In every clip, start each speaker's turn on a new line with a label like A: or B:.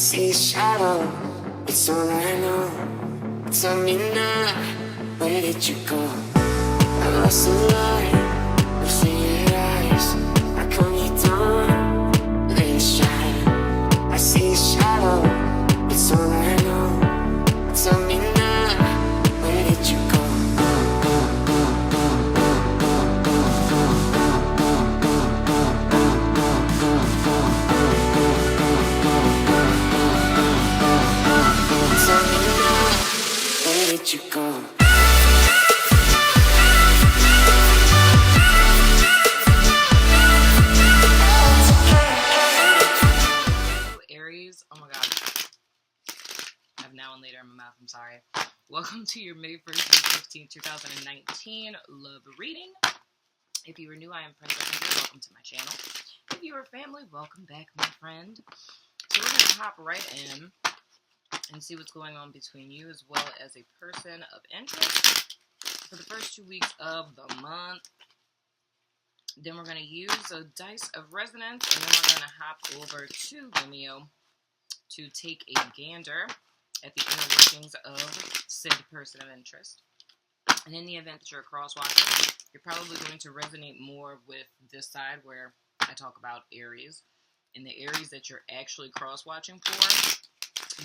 A: See shadow, it's all I know. Tell me now, where did you go? I lost the light, losing your eyes. I come you down, let it shine. I see shadow, it's all I know. Tell me now, where did you go? Tell me now, where did you go?
B: Aries, oh my god, I have now and later in my mouth, I'm sorry. Welcome to your May 1st and 15th, 2019 love reading. If you are new, I am Princess and welcome to my channel. If you are family, welcome back, my friend. So we're going to hop right in and see what's going on between you as well as a person of interest for the first 2 weeks of the month. Then we're going to use a dice of resonance, and then we're going to hop over to Vimeo to take a gander at the inner workings of said person of interest. And in the event that you're a crosswatcher, you're probably going to resonate more with this side where I talk about Aries. And the Aries that you're actually cross-watching for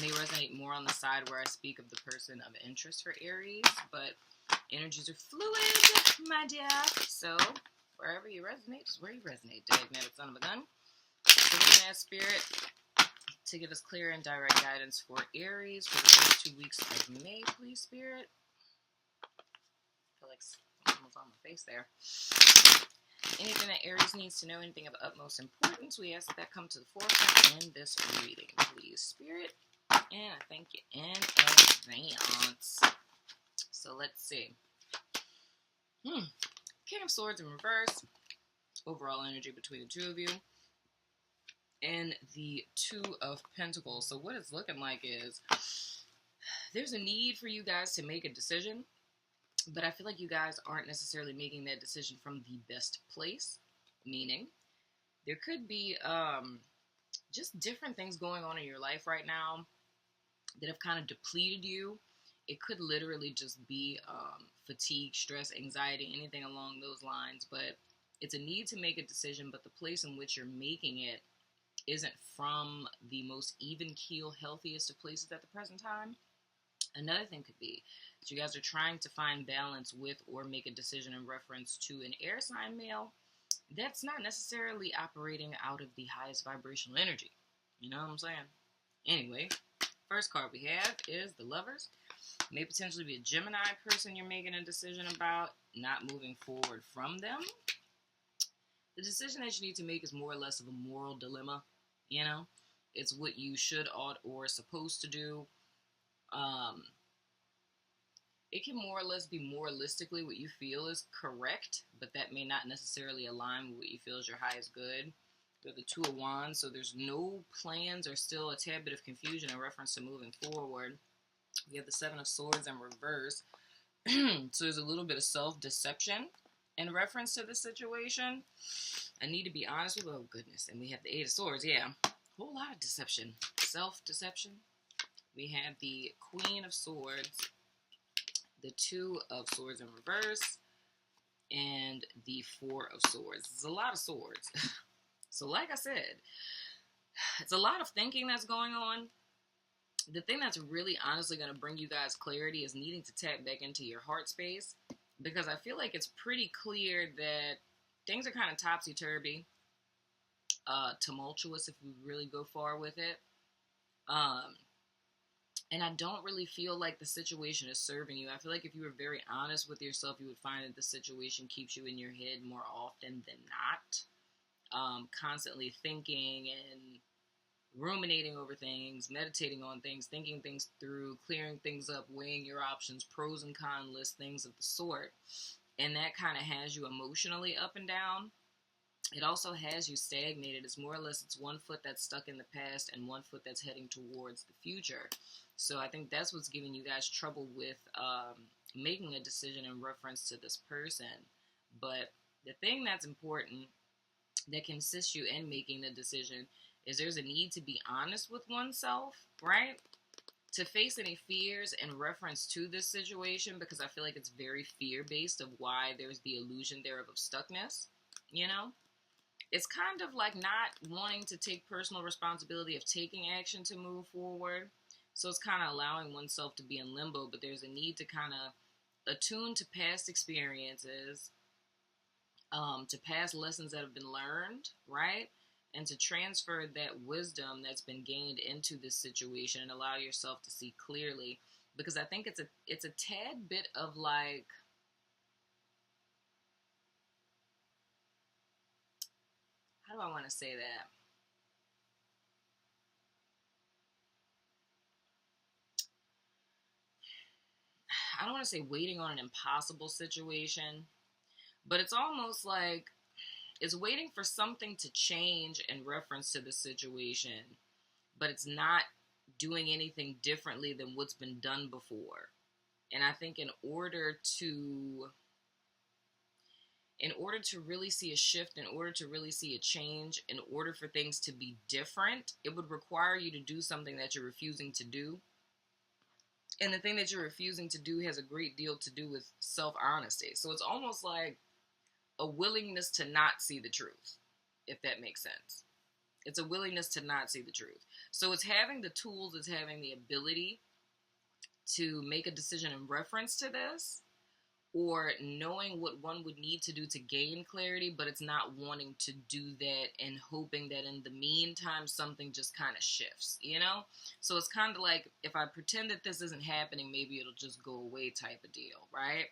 B: may resonate more on the side where I speak of the person of interest for Aries. But energies are fluid, my dear. So wherever you resonate is where you resonate. Dagnabbit son of a gun. So we're going to ask Spirit to give us clear and direct guidance for Aries for the first 2 weeks of May, please, Spirit. I feel like something was on my face there. Anything that Aries needs to know, anything of utmost importance, we ask that come to the forefront in this reading, please, Spirit. And I thank you in advance. So let's see. King of Swords in reverse. Overall energy between the two of you. And the Two of Pentacles. So what it's looking like is there's a need for you guys to make a decision. But I feel like you guys aren't necessarily making that decision from the best place. Meaning, there could be just different things going on in your life right now that have kind of depleted you. It could literally just be fatigue, stress, anxiety, anything along those lines. But it's a need to make a decision, but the place in which you're making it isn't from the most even keel, healthiest of places at the present time. Another thing could be that you guys are trying to find balance with or make a decision in reference to an air sign male that's not necessarily operating out of the highest vibrational energy. You know what I'm saying? Anyway, first card we have is the Lovers. May potentially be a Gemini person you're making a decision about, not moving forward from them. The decision that you need to make is more or less of a moral dilemma. You know, it's what you should, ought, or supposed to do. It can more or less be moralistically what you feel is correct, but that may not necessarily align with what you feel is your highest good. We have the Two of Wands, so there's no plans or still a tad bit of confusion in reference to moving forward. We have the Seven of Swords in reverse, so there's a little bit of self-deception in reference to the situation. I need to be honest with, oh goodness, and we have the Eight of Swords, yeah, a whole lot of deception, self-deception. We have the Queen of Swords, the Two of Swords in reverse, and the Four of Swords. There's a lot of swords. So like I said, it's a lot of thinking that's going on. The thing that's really honestly going to bring you guys clarity is needing to tap back into your heart space, because I feel like it's pretty clear that things are kind of topsy-turvy, tumultuous if we really go far with it. And I don't really feel like the situation is serving you. I feel like if you were very honest with yourself, you would find that the situation keeps you in your head more often than not. Constantly thinking and ruminating over things, meditating on things, thinking things through, clearing things up, weighing your options, pros and cons list, things of the sort. And that kind of has you emotionally up and down. It also has you stagnated. It's more or less it's one foot that's stuck in the past and one foot that's heading towards the future. So I think that's what's giving you guys trouble with making a decision in reference to this person. But the thing that's important that can assist you in making the decision is there's a need to be honest with oneself, right? To face any fears in reference to this situation, because I feel like it's very fear-based of why there's the illusion thereof of stuckness, you know? It's kind of like not wanting to take personal responsibility of taking action to move forward. So it's kind of allowing oneself to be in limbo, but there's a need to kind of attune to past experiences, to past lessons that have been learned, right? And to transfer that wisdom that's been gained into this situation and allow yourself to see clearly. Because I think it's a tad bit of like, how do I want to say that? I don't want to say waiting on an impossible situation, but it's almost like it's waiting for something to change in reference to the situation, but it's not doing anything differently than what's been done before. And I think in order to really see a shift, in order to really see a change, in order for things to be different, it would require you to do something that you're refusing to do. And the thing that you're refusing to do has a great deal to do with self-honesty. So it's almost like a willingness to not see the truth, if that makes sense. It's a willingness to not see the truth. So it's having the tools, it's having the ability to make a decision in reference to this, or knowing what one would need to do to gain clarity, but it's not wanting to do that and hoping that in the meantime something just kind of shifts, you know? So it's kind of like, if I pretend that this isn't happening, maybe it'll just go away type of deal, right?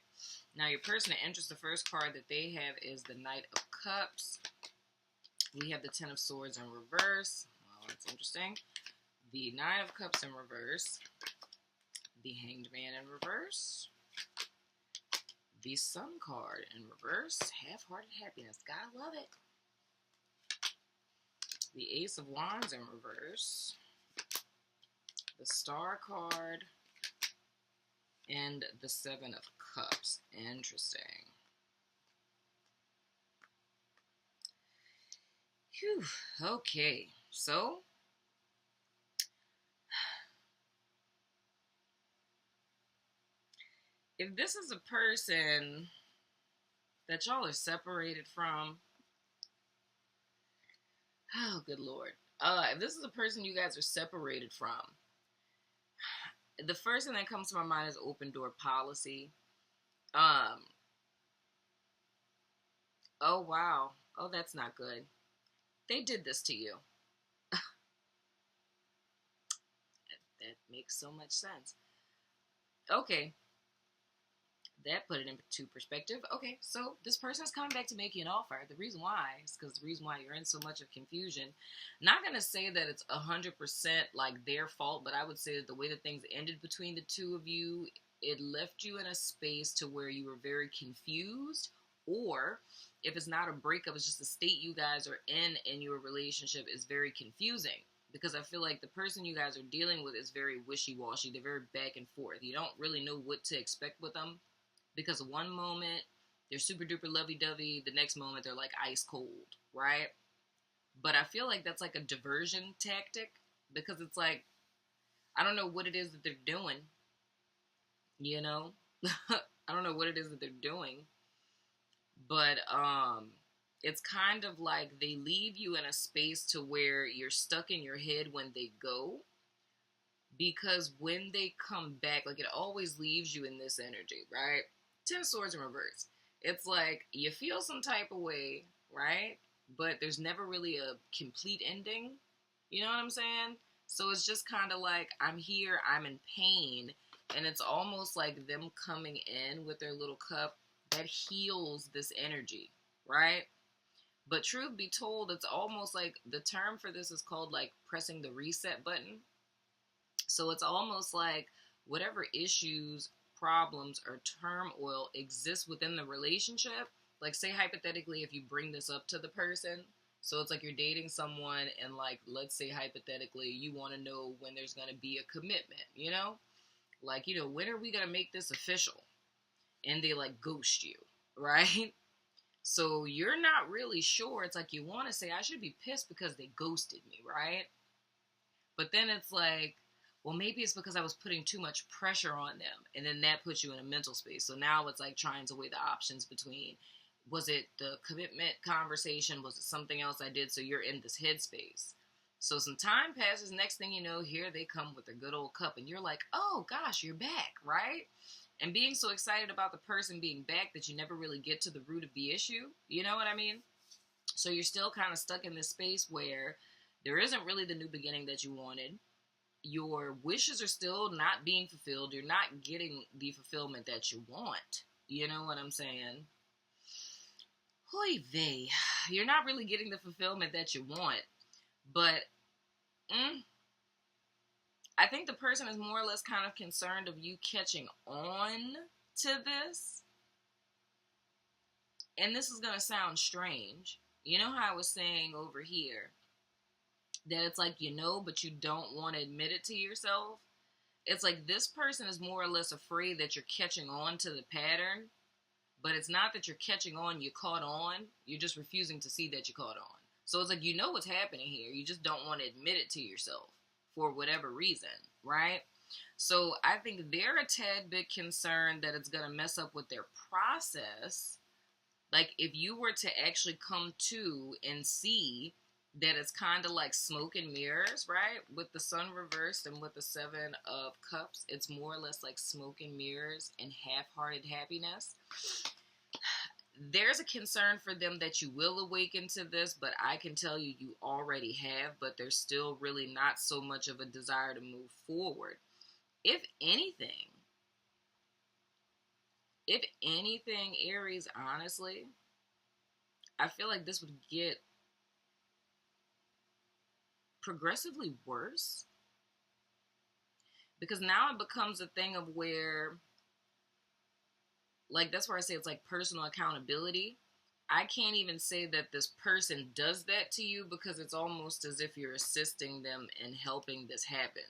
B: Now, your person of interest, the first card that they have is the Knight of Cups. We have the Ten of Swords in reverse. Well, that's interesting. The Nine of Cups in reverse. The Hanged Man in reverse. The Sun card in reverse. Half-hearted happiness. Gotta love it. The Ace of Wands in reverse. The Star card. And the Seven of Cups. Interesting. Phew. Okay. So, if this is a person that y'all are separated from, oh, good Lord. If this is a person you guys are separated from, the first thing that comes to my mind is open door policy. Oh, wow. Oh, that's not good. They did this to you. That makes so much sense. Okay. That put it into perspective. Okay, so this person is coming back to make you an offer. The reason why is because the reason why you're in so much of confusion. Not going to say that it's 100% like their fault, but I would say that the way that things ended between the two of you, it left you in a space to where you were very confused. Or if it's not a breakup, it's just the state you guys are in your relationship is very confusing. Because I feel like the person you guys are dealing with is very wishy-washy. They're very back and forth. You don't really know what to expect with them. Because one moment, they're super duper lovey-dovey. The next moment, they're like ice cold, right? But I feel like that's like a diversion tactic. Because it's like, I don't know what it is that they're doing. You know? I don't know what it is that they're doing. But it's kind of like they leave you in a space to where you're stuck in your head when they go. Because when they come back, like it always leaves you in this energy, right? Ten of Swords in reverse. It's like you feel some type of way, right? But there's never really a complete ending. You know what I'm saying? So it's just kind of like, I'm here, I'm in pain. And it's almost like them coming in with their little cup that heals this energy, right? But truth be told, it's almost like the term for this is called like pressing the reset button. So it's almost like whatever issues, problems, or turmoil exists within the relationship. Like say hypothetically, if you bring this up to the person, so it's like you're dating someone and like, let's say hypothetically, you want to know when there's going to be a commitment, you know? Like, you know, when are we going to make this official? And they like ghost you, right? So you're not really sure. It's like you want to say, I should be pissed because they ghosted me, right? But then it's like, well, maybe it's because I was putting too much pressure on them. And then that puts you in a mental space. So now it's like trying to weigh the options between, was it the commitment conversation? Was it something else I did? So you're in this headspace. So some time passes. Next thing you know, here they come with a good old cup. And you're like, oh, gosh, you're back, right? And being so excited about the person being back that you never really get to the root of the issue. You know what I mean? So you're still kind of stuck in this space where there isn't really the new beginning that you wanted. Your wishes are still not being fulfilled. You're not getting the fulfillment that you want. You know what I'm saying? Hoy vey. You're not really getting the fulfillment that you want. But I think the person is more or less kind of concerned of you catching on to this. And this is going to sound strange. You know how I was saying over here that it's like you know, but you don't want to admit it to yourself? It's like this person is more or less afraid that you're catching on to the pattern, but it's not that you're catching on, you caught on. You're just refusing to see that you caught on. So it's like you know what's happening here. You just don't want to admit it to yourself for whatever reason, right? So I think they're a tad bit concerned that it's going to mess up with their process. Like if you were to actually come to and see that it's kind of like smoke and mirrors, right? With the sun reversed and with the 7 of Cups, it's more or less like smoke and mirrors and half-hearted happiness. There's a concern for them that you will awaken to this, but I can tell you, you already have, but there's still really not so much of a desire to move forward. If anything, Aries, honestly, I feel like this would get progressively worse, because now it becomes a thing of where, like, that's where I say it's like personal accountability. I can't even say that this person does that to you, because it's almost as if you're assisting them in helping this happen.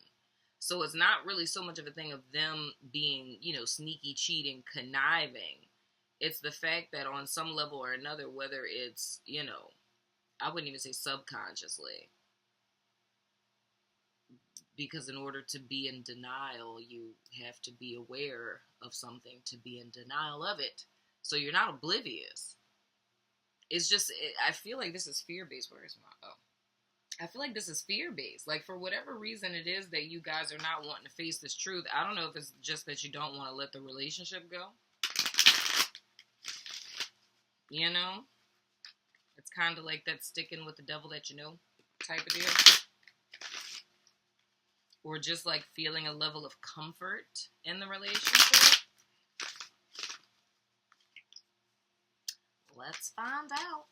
B: So it's not really so much of a thing of them being, you know, sneaky, cheating, conniving. It's the fact that on some level or another, whether it's, you know, I wouldn't even say subconsciously, because in order to be in denial, you have to be aware of something to be in denial of it. So you're not oblivious. It's just, I feel like this is fear-based. Where is my, I feel like this is fear-based. Like, for whatever reason it is that you guys are not wanting to face this truth. I don't know if it's just that you don't want to let the relationship go. You know? It's kind of like that sticking with the devil that you know type of deal. Or just like feeling a level of comfort in the relationship. Let's find out.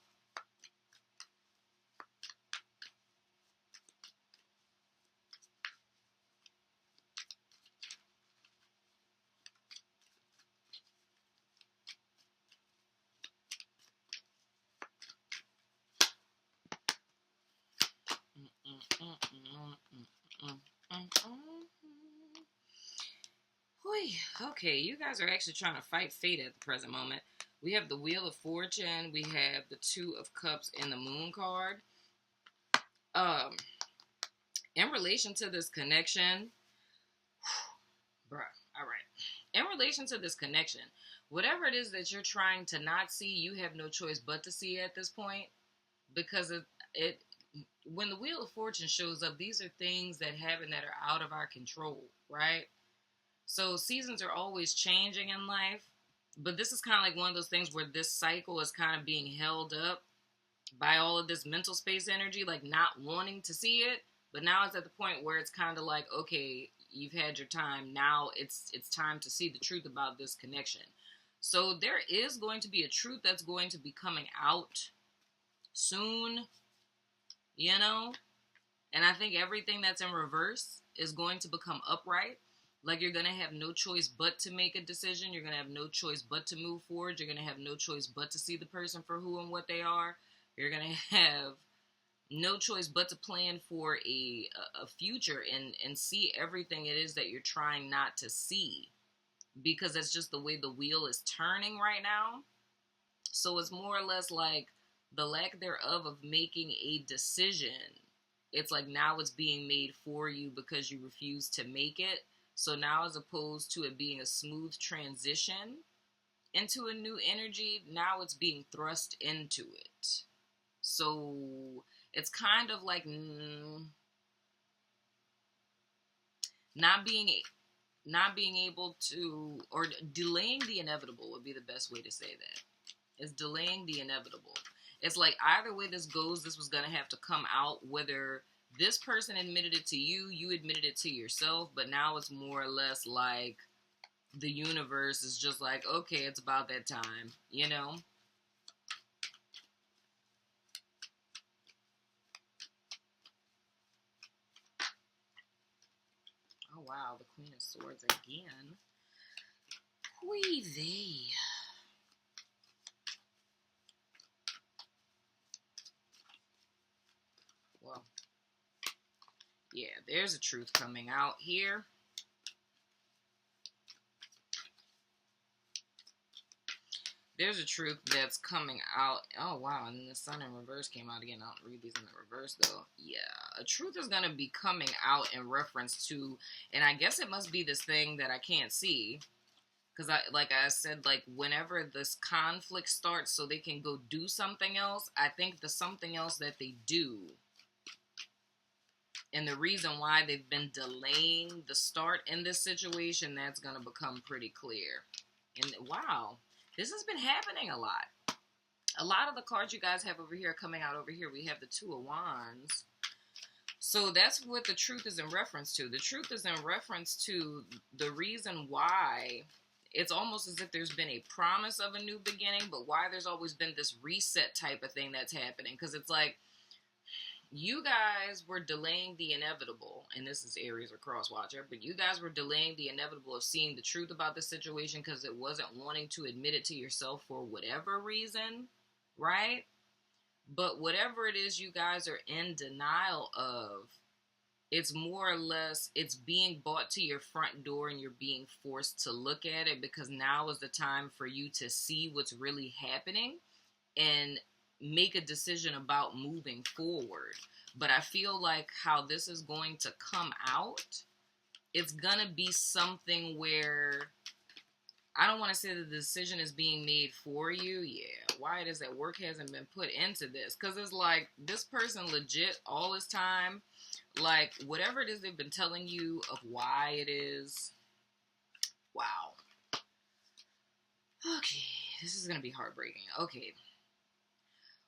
B: Okay, you guys are actually trying to fight fate at the present moment. We have the Wheel of Fortune. We have the 2 of Cups and the Moon card. In relation to this connection, bruh, all right. In relation to this connection, whatever it is that you're trying to not see, you have no choice but to see at this point, because it when the Wheel of Fortune shows up, these are things that happen that are out of our control, right? So seasons are always changing in life, but this is kind of like one of those things where this cycle is kind of being held up by all of this mental space energy, like not wanting to see it. But now it's at the point where it's kind of like, okay, you've had your time. Now it's time to see the truth about this connection. So there is going to be a truth that's going to be coming out soon, you know? And I think everything that's in reverse is going to become upright. Like, you're going to have no choice but to make a decision. You're going to have no choice but to move forward. You're going to have no choice but to see the person for who and what they are. You're going to have no choice but to plan for a future and see everything it is that you're trying not to see. Because that's just the way the wheel is turning right now. So it's more or less like the lack thereof of making a decision. It's like now it's being made for you because you refuse to make it. So now, as opposed to it being a smooth transition into a new energy, now it's being thrust into it. So it's kind of like not being able to, or delaying the inevitable would be the best way to say that. It's delaying the inevitable. It's like either way this goes, this was going to have to come out, whether this person admitted it to you, you admitted it to yourself, but now it's more or less like the universe is just like, okay, it's about that time, you know? Oh, wow, the Queen of Swords again. Whee vey. Well, yeah, there's a truth coming out here. There's a truth that's coming out. Oh, wow, and then the Sun in reverse came out again. I don't read these in the reverse, though. Yeah, a truth is going to be coming out in reference to, and I guess it must be this thing that I can't see. Because, like I said, like, whenever this conflict starts so they can go do something else, I think the something else that they do, and the reason why they've been delaying the start in this situation, that's going to become pretty clear. And, wow, this has been happening a lot. A lot of the cards you guys have over here coming out over here, we have the Two of Wands. So that's what the truth is in reference to. The truth is in reference to the reason why it's almost as if there's been a promise of a new beginning, but why there's always been this reset type of thing that's happening. Because it's like, you guys were delaying the inevitable, and this is Aries or Crosswatcher, but you guys were delaying the inevitable of seeing the truth about the situation because it wasn't wanting to admit it to yourself for whatever reason, right? But whatever it is you guys are in denial of, it's more or less, it's being brought to your front door and you're being forced to look at it because now is the time for you to see what's really happening and make a decision about moving forward. But I feel like how this is going to come out, it's going to be something where, I don't want to say that the decision is being made for you. Yeah, why it is that work hasn't been put into this. Because it's like, this person legit all this time, like, whatever it is they've been telling you of why it is. Wow. Okay, this is going to be heartbreaking. Okay.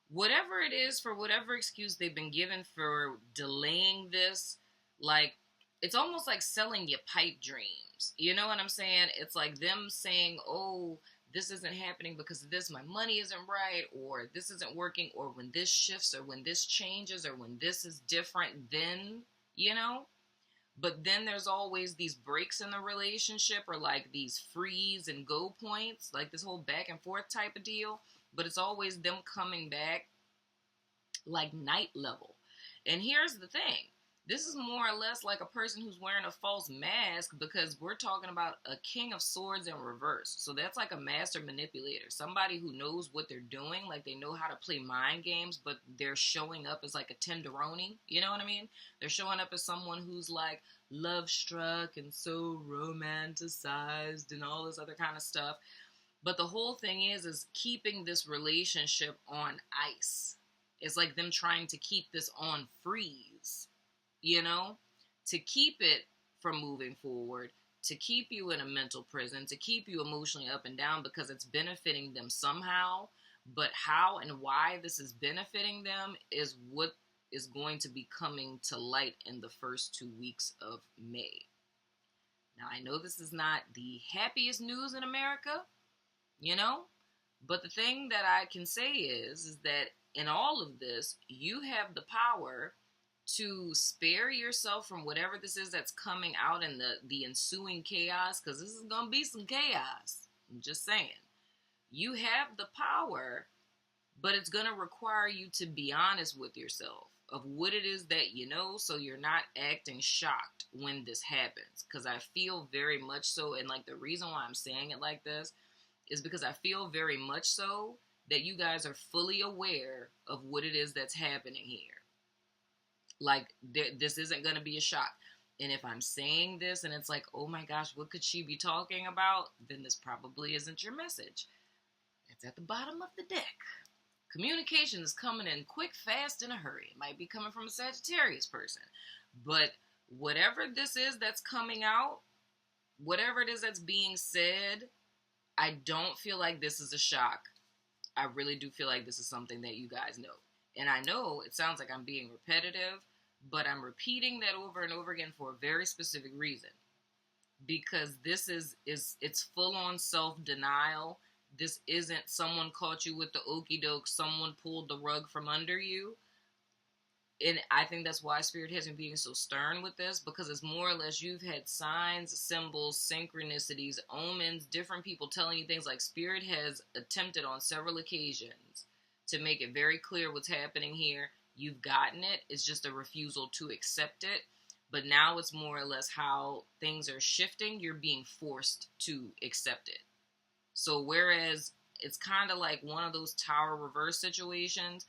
B: Whatever it is, for whatever excuse they've been given for delaying this, like, it's almost like selling your pipe dreams. You know what I'm saying? It's like them saying, oh, this isn't happening because of this, my money isn't right, or this isn't working, or when this shifts, or when this changes, or when this is different, then, you know? But then there's always these breaks in the relationship, or like these freeze and go points, like this whole back and forth type of deal. But it's always them coming back like night level. And here's the thing. This is more or less like a person who's wearing a false mask, because we're talking about a King of Swords in reverse. So that's like a master manipulator. Somebody who knows what they're doing, like they know how to play mind games, but they're showing up as like a tenderoni. You know what I mean? They're showing up as someone who's like love struck and so romanticized and all this other kind of stuff. But the whole thing is keeping this relationship on ice. It's like them trying to keep this on freeze, you know, to keep it from moving forward, to keep you in a mental prison, to keep you emotionally up and down because it's benefiting them somehow. But how and why this is benefiting them is what is going to be coming to light in the first 2 weeks of May. Now, I know this is not the happiest news in America, you know, but the thing that I can say is that in all of this, you have the power to spare yourself from whatever this is that's coming out in the ensuing chaos, because this is going to be some chaos. I'm just saying. You have the power, but it's going to require you to be honest with yourself of what it is that you know, so you're not acting shocked when this happens. Because I feel very much so, and like the reason why I'm saying it like this is because I feel very much so that you guys are fully aware of what it is that's happening here. Like, this isn't going to be a shock. And if I'm saying this and it's like, oh my gosh, what could she be talking about? Then this probably isn't your message. It's at the bottom of the deck. Communication is coming in quick, fast, in a hurry. It might be coming from a Sagittarius person. But whatever this is that's coming out, whatever it is that's being said, I don't feel like this is a shock. I really do feel like this is something that you guys know. And I know it sounds like I'm being repetitive, but I'm repeating that over and over again for a very specific reason. Because this is it's full-on self-denial. This isn't someone caught you with the okie doke, someone pulled the rug from under you. And I think that's why Spirit has been being so stern with this, because it's more or less you've had signs, symbols, synchronicities, omens, different people telling you things. Like, Spirit has attempted on several occasions to make it very clear what's happening here. You've gotten it. It's just a refusal to accept it. But now it's more or less how things are shifting. You're being forced to accept it. So whereas it's kind of like one of those tower reverse situations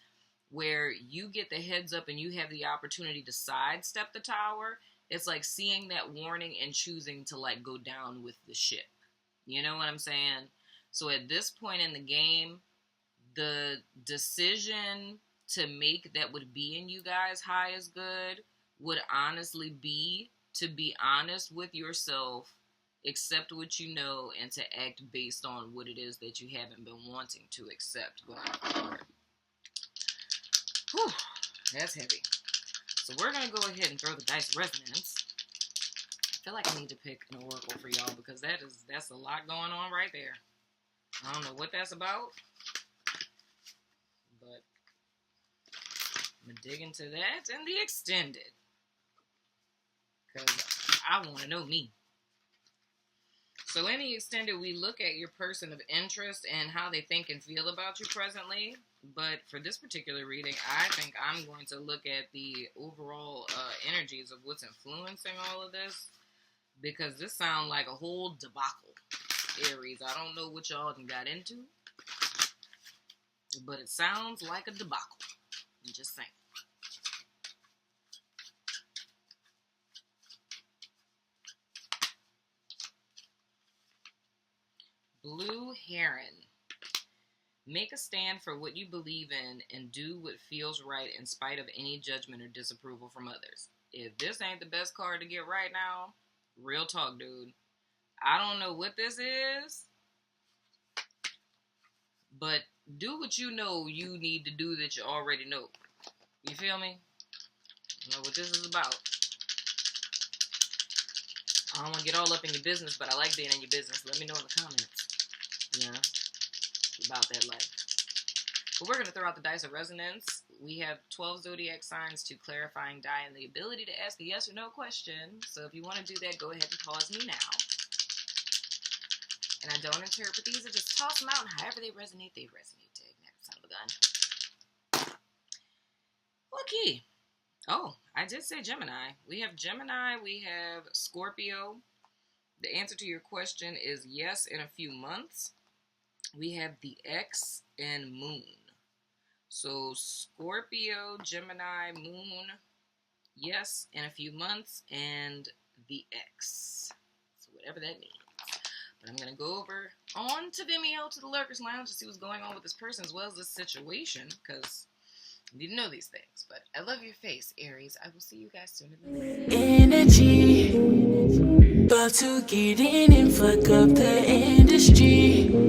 B: where you get the heads up and you have the opportunity to sidestep the tower, it's like seeing that warning and choosing to like go down with the ship. You know what I'm saying? So at this point in the game, the decision to make that would be in you guys high as good would honestly be to be honest with yourself, accept what you know, and to act based on what it is that you haven't been wanting to accept going forward. Whew, that's heavy. So we're going to go ahead and throw the dice resonance. I feel like I need to pick an oracle for y'all because that's a lot going on right there. I don't know what that's about, but I'm going to dig into that in the extended because I want to know me. So in the extended, we look at your person of interest and how they think and feel about you presently. But for this particular reading, I think I'm going to look at the overall energies of what's influencing all of this. Because this sounds like a whole debacle, Aries. I don't know what y'all got into. But it sounds like a debacle. I'm just saying. Blue Heron. Make a stand for what you believe in and do what feels right in spite of any judgment or disapproval from others. If this ain't the best card to get right now, real talk, dude. I don't know what this is, but do what you know you need to do that you already know. You feel me? I don't know what this is about. I don't want to get all up in your business, but I like being in your business. Let me know in the comments. Yeah, about that life. But we're going to throw out the dice of resonance. We have 12 zodiac signs to clarifying die and the ability to ask a yes or no question. So if you want to do that, go ahead and pause me now. And I don't interpret these. I just toss them out, and however they resonate, they resonate. Take that son of a gun. Okay. Oh, I did say Gemini. We have Gemini. We have Scorpio. The answer to your question is yes in a few months. We have the X and Moon. So Scorpio, Gemini, Moon, yes in a few months, and the X. So whatever that means. But I'm going to go over on to Vimeo to the Lurkers Lounge to see what's going on with this person as well as this situation, because you need to know these things. But I love your face, Aries. I will see you guys sooner than later.
A: Energy, about to get in and fuck up the industry.